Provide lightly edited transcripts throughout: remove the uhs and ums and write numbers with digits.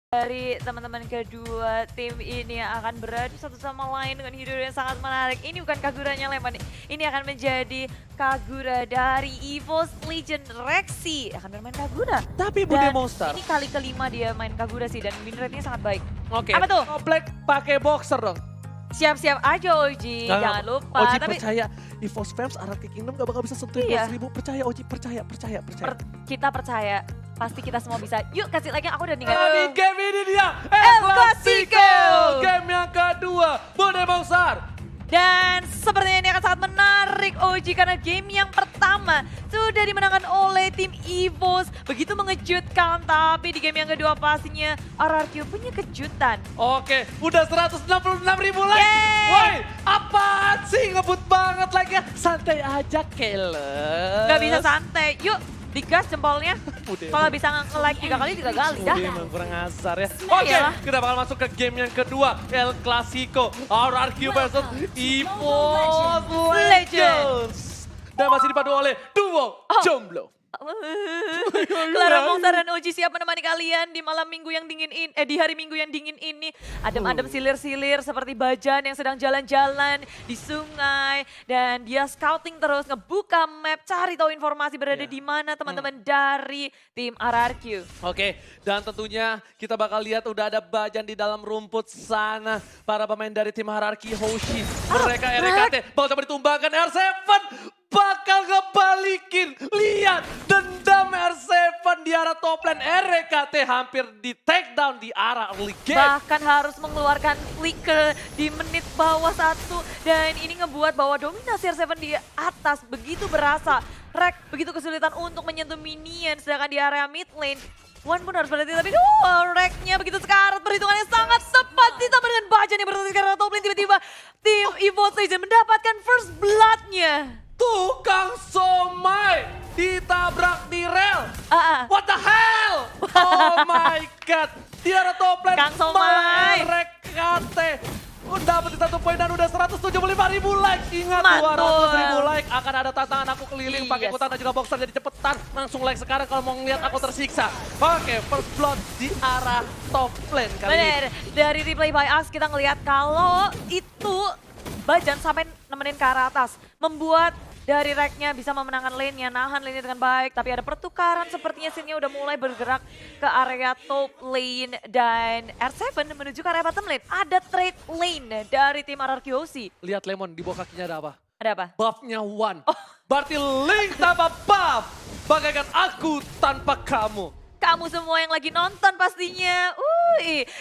Dari teman-teman kedua tim ini yang akan beradu satu sama lain dengan hero yang sangat menarik. Ini bukan Kaguranya Lemon, ini akan menjadi Kagura dari EVOS Legend Rexy. Akan bermain Kagura. Tapi Bude Dan Monster. ini kali kelima dia main Kagura sih dan win rate-nya sangat baik. Oke. Apa tuh? Black pakai boxer dong. Siap-siap aja Oji, jangan lupa. Oji Tapi percaya EVOS Fams Arcade Kingdom gak bakal bisa sentuh Iya. 12.000. Percaya Oji, percaya. kita percaya, pasti kita semua bisa. Yuk kasih like, aku udah Di ninggalin. game ini dia El El Clasico. Clasico. Game yang kedua Bude Monster. Dan sepertinya ini akan sangat menarik Oji karena game yang pertama sudah dimenangkan oleh tim EVOS. Begitu mengejutkan, tapi di game yang kedua pastinya RRQ punya kejutan. Oke, udah 166.000 like. Yeay. Woi, apaan sih ngebut banget like ya? Santai aja Keles. Gak bisa santai, yuk digas jempolnya. Bude. Kalau bisa nge-like 3 kali, 3 kali dah. Bude emang kurang asar ya. Nah, Oke, iyalah. kita bakal masuk ke game yang kedua. El Clasico, RRQ versus EVOS Legends. Dan masih dipadu oleh duo Jomblo. Clara Monster dan Oji siap menemani kalian di malam minggu yang dingin ini, di hari minggu yang dingin ini. Adem-adem silir-silir seperti Bajan yang sedang jalan-jalan di sungai. Dan dia scouting terus, ngebuka map, cari tahu informasi berada di mana teman-teman dari tim RRQ. Oke, dan tentunya kita bakal lihat udah ada Bajan di dalam rumput sana. Para pemain dari tim Hierarchy Hoshi. Mereka RKT bakal coba ditumbangkan R7. Bakal ngebalikin. Lihat, dendam R7 di arah top lane. RKT hampir di take down di arah early game. Bahkan harus mengeluarkan flicker di menit bawah 1. Dan ini ngebuat bahwa dominasi R7 di atas begitu berasa. Rek begitu kesulitan untuk menyentuh minion. Sedangkan di area mid lane, Wan pun harus berhenti, tapi Reknya begitu sekarat, perhitungannya sangat tepat ditambah dengan Bajan yang berhenti karena top lane. Tiba-tiba tim EVOS Legends mendapatkan first blood-nya. Tukang somai ditabrak di rel. Ah. What the hell? Oh my god. Di arah top lane. Kang Somai. RKT. Udah dapat di 1 poin dan udah 175.000 like. Ingat Mantul. 200.000 like. Akan ada tantangan aku keliling pakai ikutan dan juga boxer. Jadi cepetan langsung like sekarang kalau mau ngeliat aku tersiksa. Oke, first blood di arah top lane kali ini. Bener, dari replay by Axe kita ngelihat kalau itu Bajan sampai nemenin ke arah atas. Membuat dari Reknya bisa memenangkan lane-nya, nahan lane-nya dengan baik. Tapi ada pertukaran, sepertinya scene-nya udah mulai bergerak ke area top lane. Dan R7 menuju ke area bottom lane. Ada trade lane dari tim RRQOC. Lihat Lemon di bawah kakinya ada apa? Ada apa? Buff-nya One. Berarti Link tanpa buff. Bagaikan aku tanpa kamu. Kamu semua yang lagi nonton pastinya.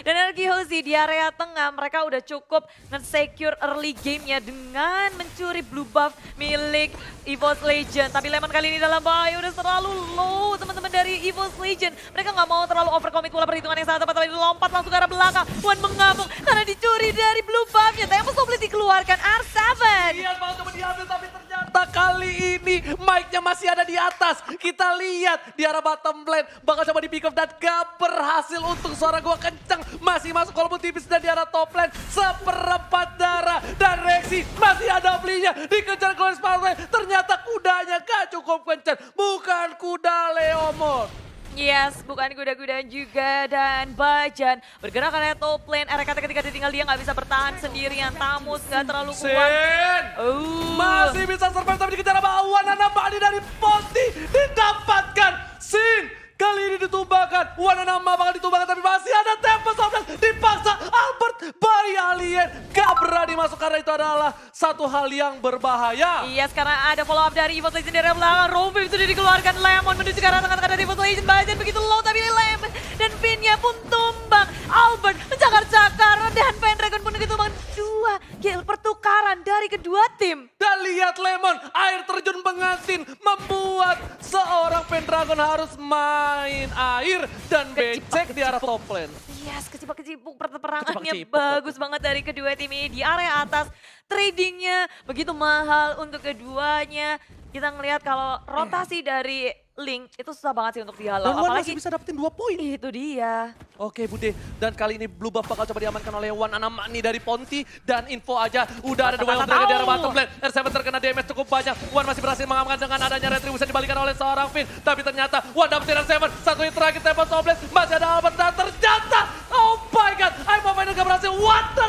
Dan RRQOC di area tengah mereka udah cukup nge-secure early game-nya dengan mencuri blue buff milik EVOS Legend. Tapi Lemon kali ini dalam bahaya, udah terlalu low teman-teman dari EVOS Legend. Mereka nggak mau terlalu overcommit pula, perhitungan yang sangat tepat. Tapi lompat langsung ke arah belakang. Wan mengamuk karena dicuri dari blue buff-nya. Tempus Toplet dikeluarkan R7. Iya, mau coba diambil tapi ternyata kali ini mic-nya masih ada di atas. Kita lihat di arah bottom lane bakal coba di pick up dan gak berhasil. Untuk suara gua kenceng masih masuk walaupun tipis dan di arah top lane. Seperempat darah dan Rexy masih ada belinya. Dikejar Glorious Power. Ternyata kudanya gak cukup kencang. Bukan kuda Leomon. Yes, bukan kuda-kuda juga. Dan Bajan bergerak ke area top lane. RKT ketika ditinggal dia nggak bisa bertahan sendirian. Tamus nggak terlalu kuat. Sin masih bisa survive tapi dikejar sama Awan. Bali dari Ponti didapatkan. Sin kali ini ditumbangkan. Wananama bakal ditumbangkan tapi masih ada Tempest Oplas. Dipaksa Albert by Alien. Gak berani masuk karena itu adalah satu hal yang berbahaya. Yes, karena ada follow up dari EVOS Legend dari belakang. Rompi sudah dikeluarkan. Lemon menuju ke arah tengah-tengah dari EVOS Legend. Bajan begitu low tapi Lemon dan pinnya pun tumbang. Albert mencakar-cakar dan Pendragon pun ditumbang. 2 kill pertukaran dari kedua tim. Dan lihat Lemon, air terjun pengantin membuat seorang Pendragon harus main air dan becek di arah top lane. Yes, kecipuk-kecipuk peperangannya Kecipuk-kecipuk. bagus banget dari kedua tim ini. Di area atas, tradingnya begitu mahal untuk keduanya. Kita ngelihat kalau rotasi dari Link itu susah banget sih untuk dihalau. Dan Wan Apalagi masih bisa dapetin 2 poin. itu dia. Oke Bude, dan kali ini blue buff bakal coba diamankan oleh Wan Anamani dari Ponti. Dan info aja, udah ada duel Dragon di arah bottom lane. R7 terkena damage cukup banyak. Wan masih berhasil mengamankan dengan adanya retribution dibalikan oleh seorang Finn. Tapi ternyata Wan dapetin R7, satu hit terakhir Tempest Oplas. Masih ada Albert dan ternyata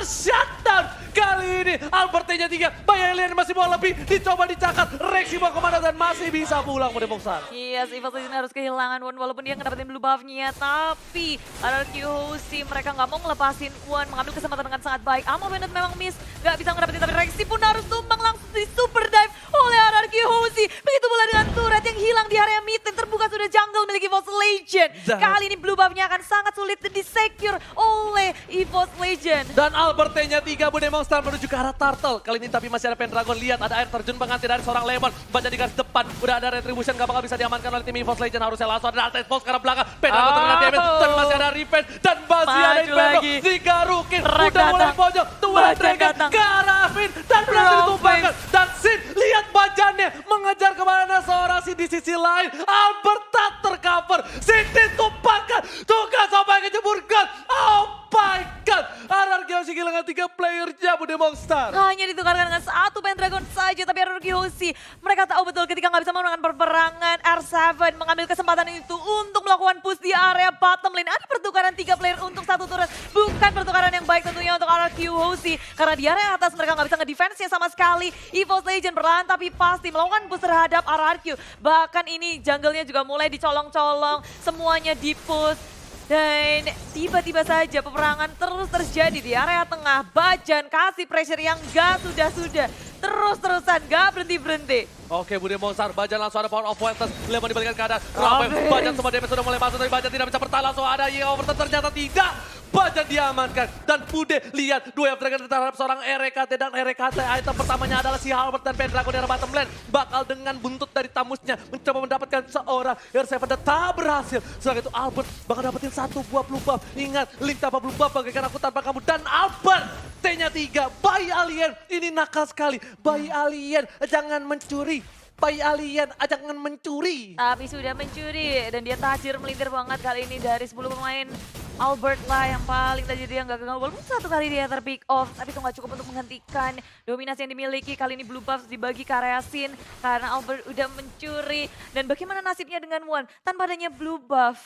ter-shutdown. Kali ini Albert-nya 3, Bay Alien masih mau lebih, dicoba dicakat, Rexy mau kemana dan masih bisa pulang Bude Mongstar. Iya, EVOS Legends harus kehilangan One walaupun dia ngedapetin blue buff-nya. Tapi RRQC mereka nggak mau ngelepasin One, mengambil kesempatan dengan sangat baik. Amo Bandit memang miss, nggak bisa ngedapetin tapi Rexy pun harus tumbang langsung di super dive oleh RRQC. Begitu pula dengan turret yang hilang di area mid lane, terbuka sudah jungle milik EVOS Legends. Kali ini blue buff-nya akan sangat sulit di-secure oleh EVOS Legends. Dan Albert-nya 3, Bude Mongstar menuju ke arah Turtle. Kali ini tapi masih ada Pendragon, lihat ada air terjun pengganti dari seorang Lemon. Baca di garis depan, udah ada Retribution, gak bakal bisa diamankan oleh tim EVOS Legends. Harusnya langsung ada Altes Pulse ke arah belakang. Pendragon terkena damage, dan masih ada Revenge. Dan masih ada Inferno, digarukin. Udah mulai pojok, Tuan Dragon ke arah Finn. Dan berhasil ditumbangkan. Dan Sin, lihat bajannya mengejar kemana seorang Sin di sisi lain. Albert tak tercover, Sin ditumpangkan. Juga sampai kejeburkan. Oh my god, RRQC kehilangan 3 playernya Bude Mongstar. Hanya ditukarkan dengan satu Pendragon saja, tapi RRQC mereka tahu betul ketika nggak bisa memenangkan peperangan. R7 mengambil kesempatan itu untuk melakukan push di area bottom lane. Ada pertukaran 3 player untuk satu turret, bukan pertukaran yang baik tentunya untuk RRQC. Karena di area atas mereka nggak bisa ngedefense-nya sama sekali. EVOS Legends perlahan tapi pasti melakukan push terhadap RRQ. Bahkan ini jungle-nya juga mulai dicolong-colong, semuanya di-push. Dan tiba-tiba saja peperangan terus terjadi di area tengah. Bajan kasih pressure yang gak sudah-sudah. Terus-terusan gak berhenti-berhenti. Oke, Bude Mongstar, Bajan langsung ada power of Wenters. Lemon dibalikan keadaan. Bajan semua damage sudah mulai masuk, tapi Bajan tidak bisa bertahan. Langsung ada Overton, ternyata tidak. Bajan diamankan. Dan Bude lihat, dua yang terkena terhadap seorang RKT. Dan RKT item pertamanya adalah si Albert dan Pendragon di arah bottom lane. Bakal dengan buntut dari tamusnya mencoba mendapatkan seorang R7 dan tak berhasil. Setelah itu Albert bakal dapetin satu buah blue buff. Ingat, link tanpa blue buff bagaikan aku tanpa kamu. Dan Albert, T-nya 3, Bay Alien. Ini nakal sekali. Bay Alien, jangan mencuri. Bay Alien, jangan mencuri. Tapi sudah mencuri dan dia tajir melintir banget kali ini dari 10 pemain. Albert lah yang paling tadi dia nggak gagal, walaupun satu kali dia terpick off, tapi itu nggak cukup untuk menghentikan dominasi yang dimiliki. Kali ini blue buff dibagi ke area Sin karena Albert udah mencuri. Dan bagaimana nasibnya dengan One tanpa adanya blue buff?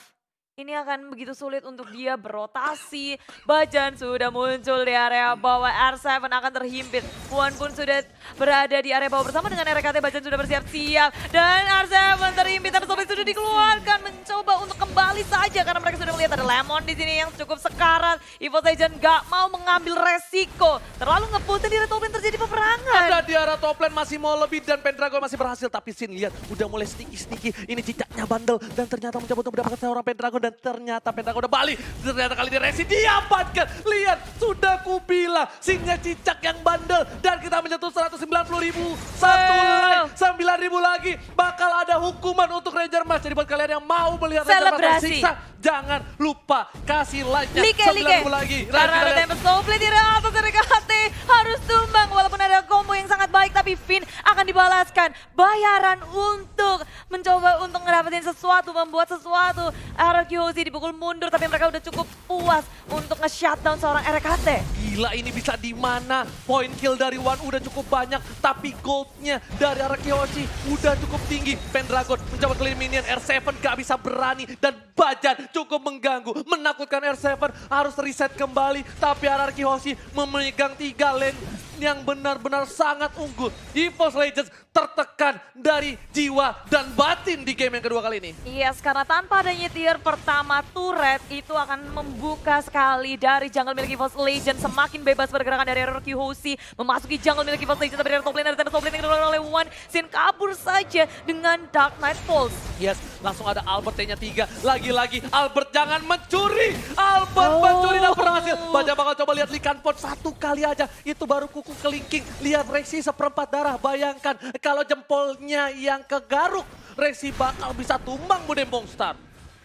Ini akan begitu sulit untuk dia berotasi. Bajan sudah muncul di area bawah, R7 akan terhimpit. One pun sudah berada di area bawah bersama dengan RKT. Bajan sudah bersiap-siap. Dan R7 terhimpit, tapi Sobek sudah dikeluarkan. Mencoba untuk kembali saja karena mereka sudah melihat ada Lemon di sini yang cukup sekarat. EVOS Legends gak mau mengambil resiko. Terlalu nge-push dan di top lane terjadi peperangan. Ada di arah top lane masih mau lebih dan Pendragon masih berhasil. Tapi Sin lihat udah mulai sneaky-sneaky. Ini cicaknya bandel dan ternyata mencoba untuk mendapatkan seorang Pendragon. Dan ternyata Pendragon udah balik. Ternyata kali ini Rexy diamankan. Lihat, sudah kubilang Sinnya cicak yang bandel. Dan kita menyentuh 190.000. Satu line, 9.000 lagi. Bakal ada hukuman untuk Ranger Mas. Jadi buat kalian yang mau melihat Ranger Mas tersiksa, jangan lupa kasih like-nya 9.000 lagi. Karena ada Tempest Soulblade di atas RKT. Harus tumbang walaupun ada combo yang sangat baik. Tapi Finn akan dibalaskan bayaran untuk mencoba untuk ngedapetin sesuatu, membuat sesuatu. RRQC dipukul mundur tapi mereka udah cukup puas untuk nge-shutdown seorang RKT. Gila, ini bisa di mana? Point kill dari One udah cukup banyak, tapi goldnya dari RRQC udah cukup tinggi. Pendragon mencoba clean minion, R7 gak bisa berani dan Bajan cukup mengganggu, menakutkan R7 harus reset kembali. Tapi RRQC memegang 3 lane yang benar-benar sangat unggul. EVOS Legends tertekan dari jiwa dan batin di game yang kedua kali ini. Yes, karena tanpa adanya tier pertama turret itu akan membuka sekali dari jungle milik EVOS Legends. Semakin bebas bergerakan dari RRQC memasuki jungle milik EVOS Legends. Tapi dari top lane ada Tempest Soulblade yang dilakukan oleh One. Sin kabur saja dengan Dark Knight Pulse. Yes, langsung ada Albert T-nya 3. Lagi-lagi Albert jangan mencuri. Albert mencuri dan berhasil. Baja bakal coba lihat Likan Pot satu kali aja. Itu baru kuku kelingking. Lihat Rexy seperempat darah. Bayangkan kalau jempolnya yang kegaruk, Rexy bakal bisa tumbang Bude Mongstar.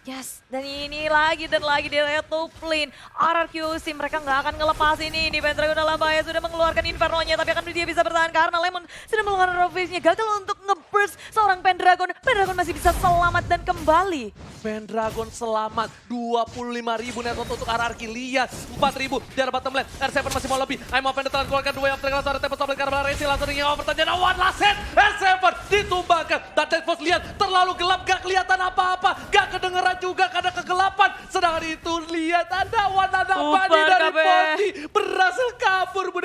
Yes, dan ini lagi dan lagi di area top lane. RRQC mereka nggak akan ngelepas ini. Pendragon dalam bahaya sudah mengeluarkan Inferno-nya, tapi akan dia bisa bertahan karena Lemon sudah melakukan rovage-nya. Gagal untuk nge-burst seorang Pendragon. Pendragon masih bisa selamat dan kembali. Pendragon selamat, 25.000 net untuk RRQ. Lihat, 4.000 di arah bottom lane. R7 masih mau lebih. Aimo Pendeta keluarkan 2 yang terkena suara Tempest Soulblade karena Rexy langsung ingin overtanya. One last hit, R7 ditumbangkan. Dan Tempest lihat, terlalu gelap, gak kelihatan apa-apa. Gak kedengeran juga karena kegelapan. Sedangkan itu lihat ada One, ada Bani dari Bondi. Berhasil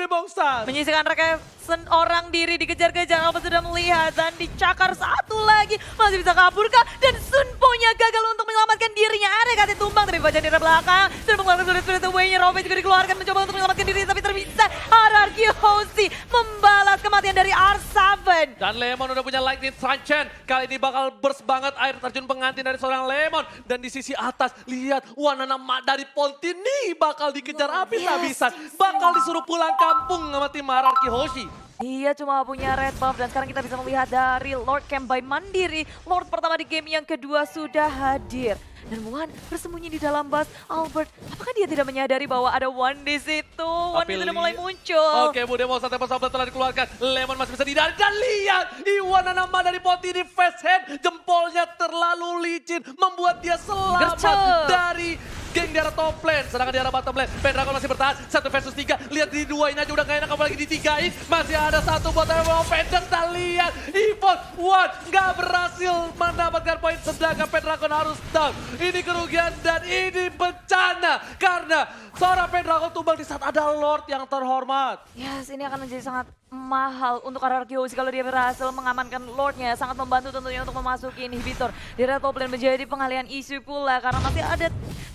Bude Monster. Menyisihkan mereka orang diri dikejar-kejar. Alba sudah melihat dan dicakar satu lagi. Masih bisa kabur kah? Dan Sunpo-nya gagal untuk menyelamatkan dirinya. RKT tumbang tapi baca dari belakang. Sudah mengeluarkan Spirit Away-nya. Robin juga dikeluarkan mencoba untuk menyelamatkan diri tapi terbisa. RRQ Hoshi membalas kematian dari R7. Dan Lemon udah punya Lightning Transcend. Kali ini bakal burst banget air terjun pengantin dari seorang Lemon. Dan di sisi atas lihat Wanana dari Pontini bakal dikejar habis-habisan. Bakal disuruh pulang kampung sama tim RRQ Hoshi. Dia cuma punya red buff dan sekarang kita bisa melihat dari Lord Camp by Mandiri. Lord pertama di game yang kedua sudah hadir. Dan Wan bersembunyi di dalam bus. Albert, apakah dia tidak menyadari bahwa ada Wan di situ? Wan sudah mulai muncul. Oke, Bude Monster tempat Albert telah dikeluarkan. Lemon masih bisa dihindari. Dan lihat, Iwana nama dari Poti di face hand. Jempolnya terlalu licin. Membuat dia selamat dari geng di arah top lane. Sedangkan di arah bottom lane, Pendragon masih bertahan. 1 versus 3. Lihat di duain aja udah gak enak, apalagi di tigain. Masih ada satu buat Vendor. Dan lihat, Evos One gak berhasil mendapatkan poin. Sedangkan Pendragon harus down. Ini kerugian dan ini bencana. Karena seorang Pendragon tumbang di saat ada Lord yang terhormat. Yes, ini akan menjadi sangat mahal untuk RRQ Hoshi kalau dia berhasil mengamankan Lordnya. Sangat membantu tentunya untuk memasuki inhibitor. Di area top lane menjadi pengalihan isu pula karena masih ada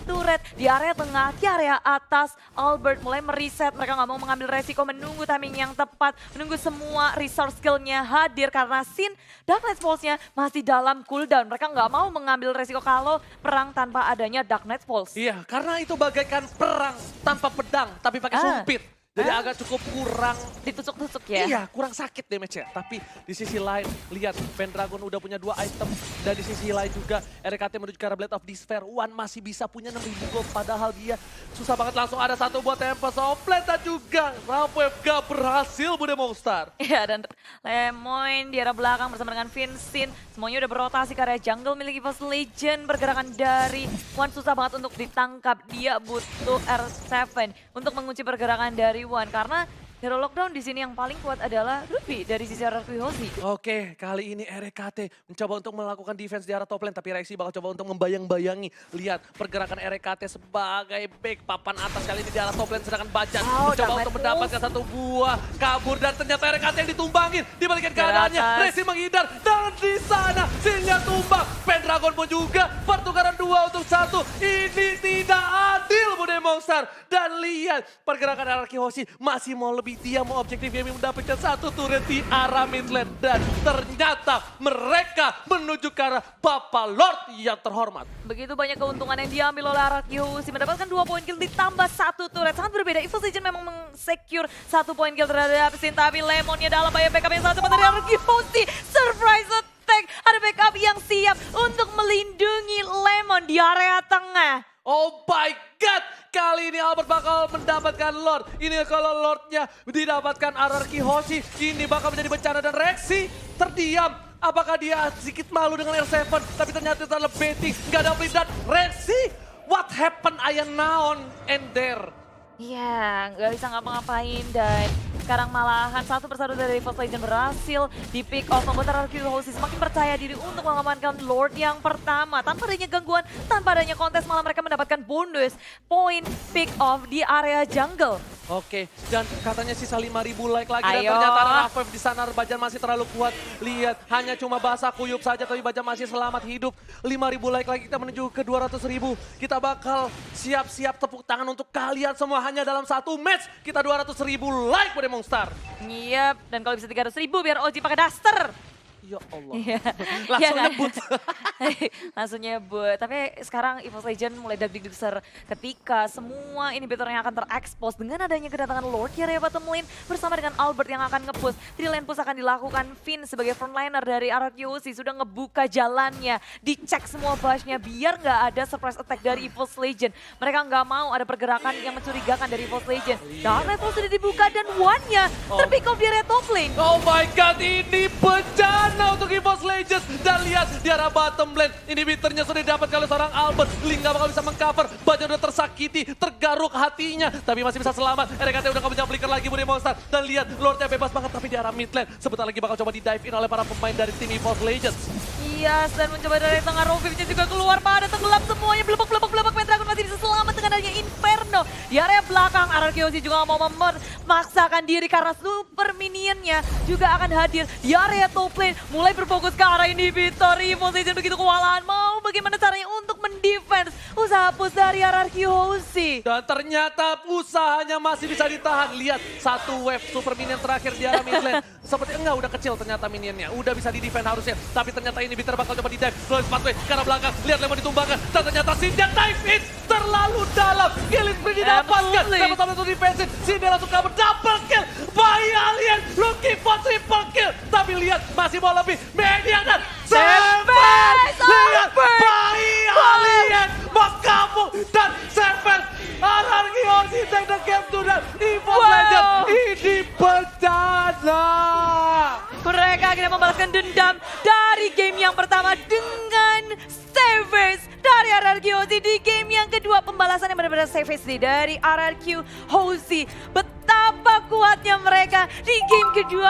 turret di area tengah, di area atas. Albert mulai mereset, mereka nggak mau mengambil resiko, menunggu timing yang tepat, menunggu semua resource skillnya hadir karena Sin Dark Knight Pulse-nya masih dalam cooldown. Mereka nggak mau mengambil resiko kalau perang tanpa adanya Dark Knight Pulse. Iya, karena itu bagaikan perang tanpa pedang tapi pakai sumpit. Jadi agak cukup kurang ditusuk-tusuk ya? Iya, kurang sakit damage-nya. Tapi di sisi lain, lihat Pendragon udah punya 2 item. Dan di sisi lain juga RKT menuju ke arah Blade of Despair. Wan masih bisa punya 6.000 gold. Padahal dia susah banget, langsung ada satu buat Tempest of Blade. Dan juga Rampwave gak berhasil Bude Monster. Iya, dan Lemon di arah belakang bersama dengan Vincent. Semuanya udah berotasi ke area jungle milik EVOS Legend. Pergerakan dari Wan susah banget untuk ditangkap. Dia butuh R7 untuk mengunci pergerakan dari Wan karena hero lockdown di sini yang paling kuat adalah Ruby dari sisi RRQ Hoshi. Oke, kali ini RKT mencoba untuk melakukan defense di arah top lane, tapi Rexy bakal coba untuk membayang-bayangi. Lihat pergerakan RKT sebagai back papan atas kali ini di arah top lane, sedangkan Bajan mencoba untuk mendapatkan satu buah kabur dan ternyata RKT yang ditumbangin. Dibalikin keadaannya, Rexy menghindar dan di sana Sinnya tumbang. Pendragon pun juga pertukaran 2 untuk 1. Ini tidak adil Bude Monster. Dan lihat pergerakan RRQ Hoshi masih mau lebih. Dia mau objektif gaming mendapatkan satu turret di arah mid lane. Dan ternyata mereka menuju ke arah Bapak Lord yang terhormat. Begitu banyak keuntungan yang diambil oleh RRQ Hoshi. Mendapatkan 2 poin kill ditambah 1 turret. Sangat berbeda. EVOS Legend memang meng-secure 1 poin kill terhadap Sin. Tapi Lemonnya dalam bahaya backup yang sangat cepat dari RRQ Hoshi. Surprise attack. Ada backup yang siap untuk melindungi Lemon di area tengah. Oh my god, kali ini Albert bakal mendapatkan Lord. Ini kalau Lordnya didapatkan RRQ Hoshi, ini bakal menjadi bencana dan Rexy terdiam. Apakah dia sedikit malu dengan R7, tapi ternyata itu adalah baiting, gak ada dan Rexy, what happened Ayan Naon and there? Iya, nggak bisa ngapa-ngapain dan sekarang malahan satu persatu dari EVOS Legend berhasil di pick off, membuat RRQ Hoshi semakin percaya diri untuk mengamankan Lord yang pertama. Tanpa adanya gangguan, tanpa adanya kontes, malah mereka mendapatkan bonus poin pick off di area jungle. Oke, dan katanya sisa 5.000 like lagi. Dan Ayo. ternyata Rafev di sana, Bajan masih terlalu kuat. Lihat, hanya cuma basah kuyup saja, tapi Bajan masih selamat hidup. 5.000 like lagi, kita menuju ke 200.000. Kita bakal siap-siap tepuk tangan untuk kalian semua. Hanya dalam satu match, kita 200.000 like Bude Monster. Iya, dan kalau bisa 300.000 biar Oji pakai daster. Ya Allah. Iya. Langsung Iya kan? nyebut. Langsung nyebut. Tapi sekarang EVOS Legend mulai deg-deger ketika semua inhibitornya akan terekspos dengan adanya kedatangan Lord di area bottom lane bersama dengan Albert yang akan nge-push. 3 lane push akan dilakukan. Finn sebagai frontliner dari RRQ Hoshi sudah ngebuka jalannya. Dicek semua bush-nya biar nggak ada surprise attack dari EVOS Legend. Mereka nggak mau ada pergerakan yang mencurigakan dari EVOS Legend. Dark Knight Pulse sudah dibuka dan One-nya terpick off di area top lane. Oh my god, ini bencana untuk EVOS Legends. Dan lihat di arah bottom lane, inhibitornya sudah didapatkan oleh seorang Albert. Link gak bakal bisa mengcover, Bajan udah tersakiti, tergaruk hatinya. Tapi masih bisa selamat, RKT udah gak punya flicker lagi Bude Monster. Dan lihat, Lordnya bebas banget tapi di arah mid lane. Sebentar lagi bakal coba di-dive in oleh para pemain dari tim EVOS Legends. Iya, dan mencoba dari tengah Rovivnya juga keluar pada tenggelam semuanya. Belebek Pendragon masih bisa selamat dengan adanya Inferno. Di area belakang belakang. RRQ juga mau memaksakan diri karena super minionnya juga akan hadir di area top lane. Mulai berfokus ke arah inhibitor. Evo Legend begitu kewalahan. Mau bagaimana caranya untuk mendefense usaha push dari RRQ. Dan ternyata usahanya masih bisa ditahan. Lihat satu wave super minion terakhir di arah mid lane. Seperti enggak udah kecil ternyata minionnya. Udah bisa di-defend harusnya. Tapi ternyata ini Bitter bakal coba di-dive. Lois pathway ke arah belakang. Lihat Lemon ditumbangkan. Dan ternyata Sinja dive in terlalu dalam. Killing spree didapatkan. Lemon sampai untuk defensive. Sinja langsung kabur. Double kill. Bayi Alien looking for triple kill. Tapi lihat masih mau lebih. Media dan Servers. Lihat Bayi Alien Makamu dan Servers. RRQ Ozi take the game to the Evo Legend. Ini bencana. Mereka akhirnya membalaskan dendam dari game yang pertama dengan savage dari RRQ Hozi. Di game yang kedua pembalasan yang benar-benar savage dari RRQ Hozi. Betapa kuatnya mereka di game kedua.